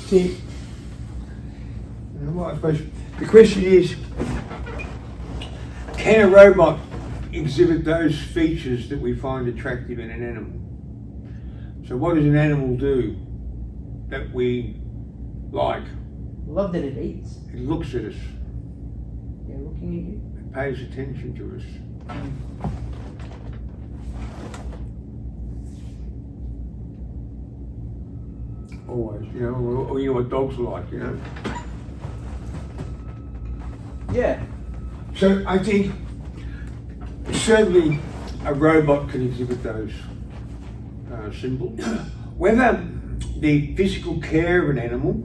See, I suppose the question is, can a robot exhibit those features that we find attractive in an animal? So what does an animal do that we like? Love that it eats. It looks at us. Yeah, looking at you. It pays attention to us. Always, you know, or you know what dogs are like, you know. Yeah. So I think certainly a robot can exhibit those symbols. Whether the physical care of an animal,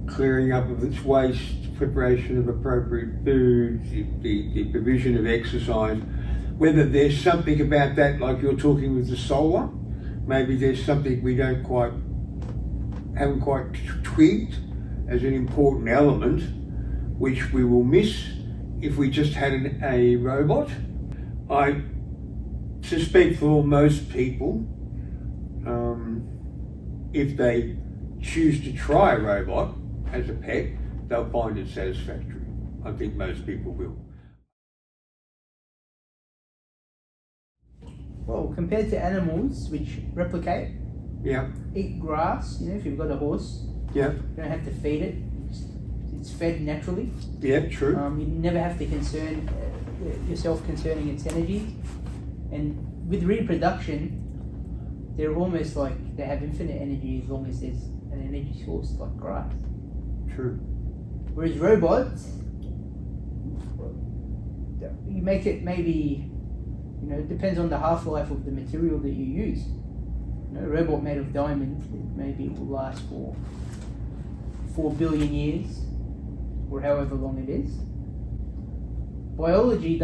clearing up of its waste, preparation of appropriate food, the provision of exercise, whether there's something about that, like you're talking with the solar, maybe there's something we haven't quite twigged as an important element, which we will miss if we just had a robot. I suspect for most people, if they choose to try a robot as a pet, they'll find it satisfactory. I think most people will. Well, compared to animals which replicate, Yeah. eat grass, you know, if you've got a horse, Yeah. you don't have to feed it. It's fed naturally. Yeah, true. You never have to concern yourself concerning its energy. And with reproduction, they're almost like they have infinite energy as long as there's an energy source like grass. True. Whereas robots, you make it maybe, you know, it depends on the half-life of the material that you use. You know, a robot made of diamond, maybe it will last for 4 billion years, or however long it is. Biology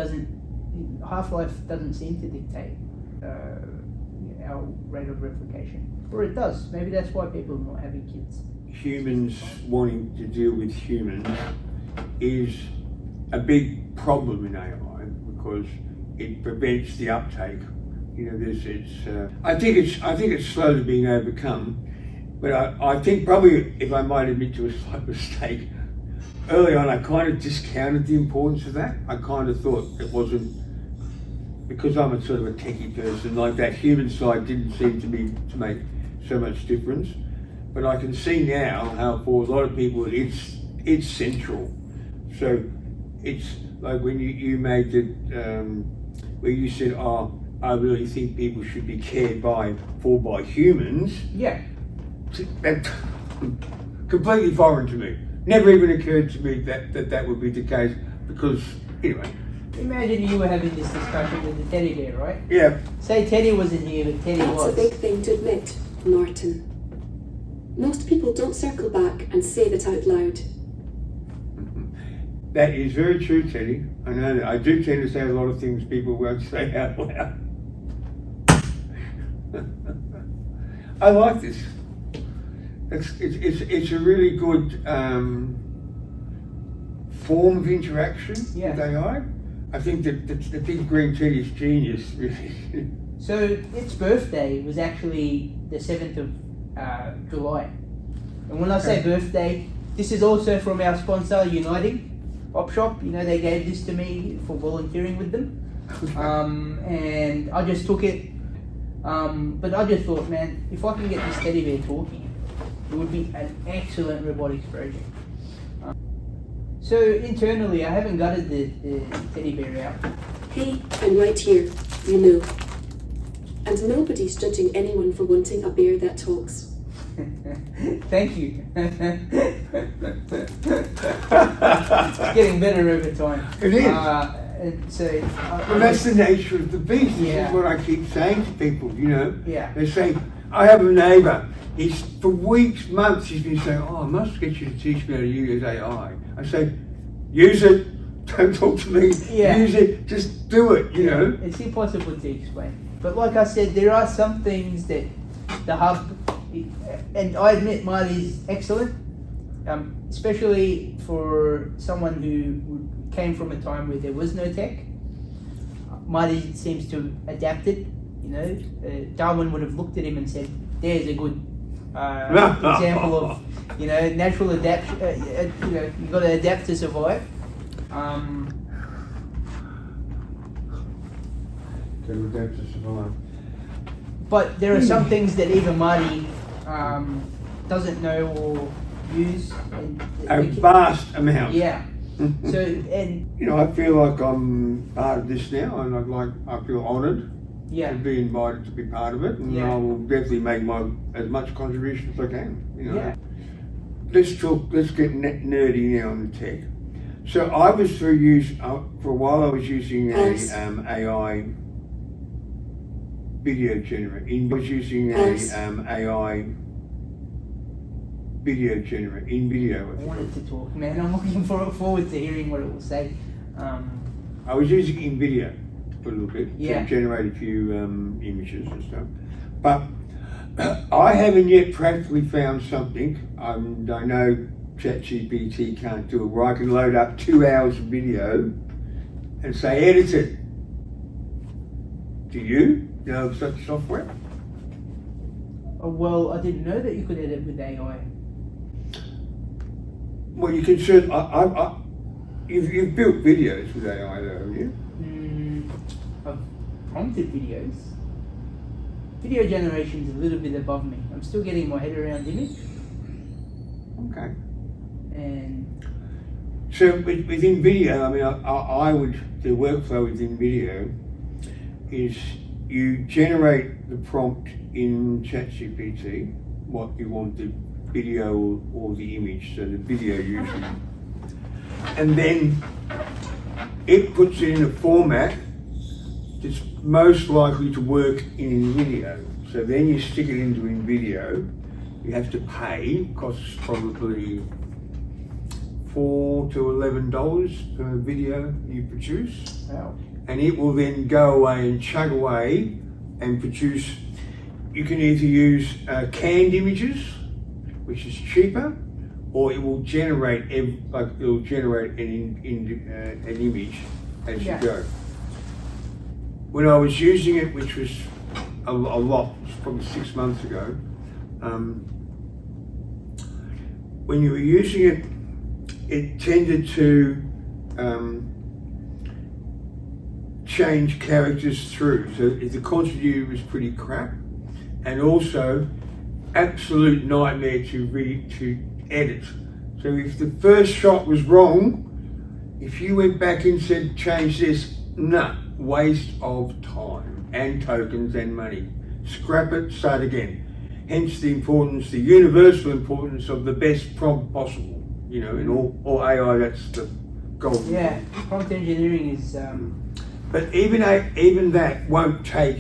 half-life doesn't seem to dictate our rate of replication. Or it does. Maybe that's why people are not having kids. Humans wanting to deal with humans is a big problem in AI because it prevents the uptake. You know, I think it's slowly being overcome, but I think probably, if I might admit to a slight mistake, early on I kind of discounted the importance of that. I kind of thought it wasn't, because I'm a sort of a techie person, like that human side didn't seem to make so much difference. But I can see now how for a lot of people it's central. So it's like when you made it, where you said, "Oh, I really think people should be cared for by humans." Yeah. That completely foreign to me. Never even occurred to me that would be the case, because anyway. Imagine you were having this discussion with the teddy bear, right? Yeah. Say Teddy wasn't here, but Teddy was. That's a big thing to admit, Martin. Most people don't circle back and say that out loud. That is very true, Teddy. I know that. I do tend to say a lot of things people won't say out loud. I like this. It's a really good form of interaction with AI. I think that the big green teddy is genius, really. So its birthday was actually the 7th of July. And when I say birthday, this is also from our sponsor, Uniting Op Shop. You know, they gave this to me for volunteering with them. And I just took it. But I just thought, man, if I can get this teddy bear talking, it would be an excellent robotics project. So internally, I haven't gutted the teddy bear out. Hey, I'm right here, you know. And nobody's judging anyone for wanting a bear that talks. Thank you. It's getting better over time. It is. Well, that's the nature of the beast. This is what I keep saying to people, you know. Yeah. They say, I have a neighbour. For weeks, months, he's been saying, "Oh, I must get you to teach me how to use AI." I say, use it. Don't talk to me. Yeah. Use it. Just do it, you know. It's impossible to explain. But like I said, there are some things that the hub, and I admit mine is excellent, especially for someone who came from a time where there was no tech. Marty seems to have adapted. You know, Darwin would have looked at him and said, "There's a good example of You know, natural adapt. You know, you got to adapt to survive. Got to adapt to survive. But there are some things that even Marty doesn't know or use. A vast amount. Yeah. So and you know, I feel like I'm part of this now, and I feel honoured yeah. to be invited to be part of it, and Yeah. I will definitely make as much contribution as I can. You know. Yeah. Let's get nerdy now on the tech. So I was for a while I was using a AI video generator. I was using a AI video generator in video. I wanted to talk, man. I'm looking forward to hearing what it will say. I was using in video for a little bit Yeah. to generate a few images and stuff, but I haven't yet practically found something. I know ChatGPT can't do it, where I can load up 2 hours of video and say edit it. Do you know of such software? Well, I didn't know that you could edit with AI. Well, you can certainly. You've built videos with AI, though, haven't you? I've prompted videos. Video generation's a little bit above me. I'm still getting my head around image. Okay. And So within video, I mean, I would, the workflow within video is you generate the prompt in ChatGPT, what you want the video or the image, so the video usually, and then it puts it in a format that's most likely to work in video. So then you stick it into InVideo. You have to pay, costs probably $4 to $11 per video you produce. wow. And it will then go away and chug away and produce. You can either use canned images, which is cheaper, or it will generate an image as Yeah. you go. When I was using it, which was a lot, it was probably 6 months ago, when you were using it, it tended to change characters through. So the continuity was pretty crap, and also absolute nightmare to edit. So if the first shot was wrong, if you went back and said change this, waste of time and tokens and money. Scrap it, start again. Hence the importance, the universal importance of the best prompt possible. You know, in all AI, that's the goal. Yeah, prompt engineering is. But even that won't take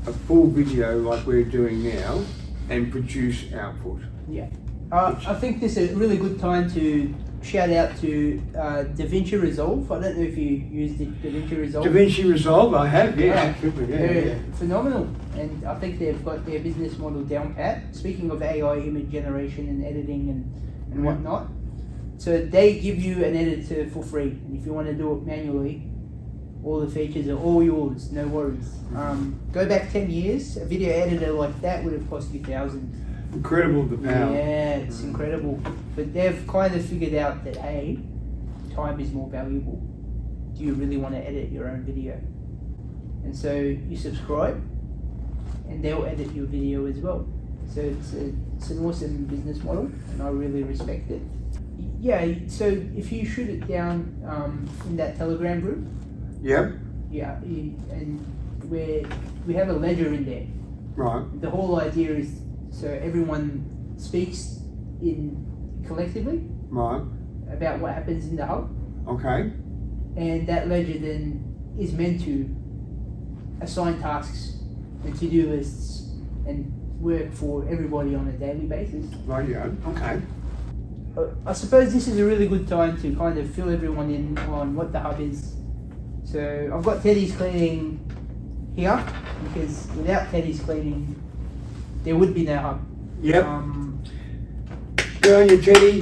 a full video like we're doing now and produce output. Yeah. I think this is a really good time to shout out to DaVinci Resolve. I don't know if you used DaVinci Resolve. DaVinci Resolve, I have, yeah, Yeah. absolutely, They're phenomenal, and I think they've got their business model down pat. Speaking of AI image generation and editing and whatnot, so they give you an editor for free, and if you want to do it manually, all the features are all yours, no worries. Go back 10 years, a video editor like that would have cost you thousands. Incredible the power. Yeah, it's incredible. But they've kind of figured out that, hey, time is more valuable. Do you really want to edit your own video? And so you subscribe, and they'll edit your video as well. So it's an awesome business model, and I really respect it. Yeah, so if you shoot it down in that Telegram group, Yep. yeah, and we have a ledger in there. Right. The whole idea is so everyone speaks collectively Right. about what happens in the hub, Okay. and that ledger then is meant to assign tasks and to-do lists and work for everybody on a daily basis. Right. Yeah. Okay. I suppose this is a really good time to kind of fill everyone in on what the hub is. So I've got Teddy's cleaning here, because without Teddy's cleaning, there would be no hub. Yep. Um, Go on, you Teddy.